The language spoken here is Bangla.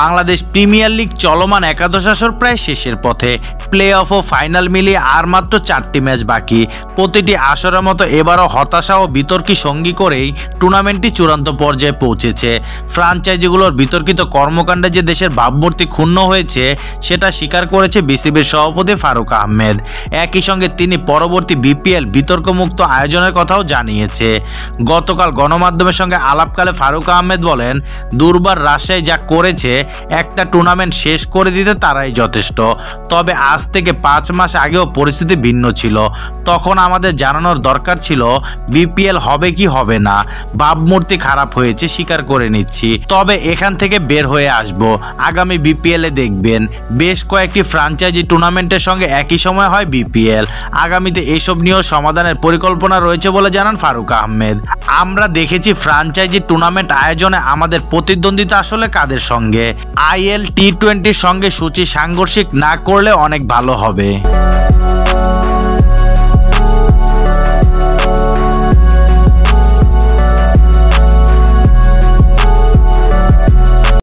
বাংলাদেশ প্রিমিয়ার লিগ চলমান একাদশ আসর প্রায় শেষের পথে। প্লে অফ ও ফাইনাল মিলিয়ে আর মাত্র 4টি ম্যাচ বাকি। প্রতিটি আসরের মতো এবারও হতাশা ও বিতর্কী সঙ্গী করেই টুর্নামেন্টটি চূড়ান্ত পর্যায়ে পৌঁছেছে। ফ্রাঞ্চাইজিগুলোর বিতর্কিত কর্মকাণ্ডে যে দেশের ভাবমূর্তি ক্ষুণ্ণ হয়েছে সেটা স্বীকার করেছে বিসিবির সভাপতি ফারুক আহমেদ। একই সঙ্গে তিনি পরবর্তী বিপিএল বিতর্কমুক্ত আয়োজনের কথাও জানিয়েছে। গতকাল গণমাধ্যমের সঙ্গে আলাপকালে ফারুক আহমেদ বলেন, দুর্বার রাজশাহী যা করেছে একটা টুর্নামেন্ট শেষ করে দিতে তারাই যথেষ্ট। তবে আজ থেকে 5 মাস আগেও পরিস্থিতি ভিন্ন ছিল। তখন আমাদের জানানোর দরকার ছিল বিপিএল হবে কি হবে না। ভাবমূর্তি খারাপ হয়েছে, স্বীকার করে নিচ্ছি। তবে এখান থেকে বের হয়ে আসব। আগামী বিপিএলে দেখবেন বেশ কয়েকটি ফ্রাঞ্চাইজি টুর্নামেন্টের সঙ্গে একই সময় হয় বিপিএল। আগামীতে এসব নিয়েও সমাধানের পরিকল্পনা রয়েছে বলে জানান ফারুক আহমেদ। আমরা দেখেছি ফ্রাঞ্চাইজি টুর্নামেন্ট আয়োজনে আমাদের প্রতিদ্বন্দ্বিতা আসলে কাদের সঙ্গে। আইএল টি-20 সঙ্গে সূচি সাংঘর্ষিক না করলে অনেক ভালো হবে।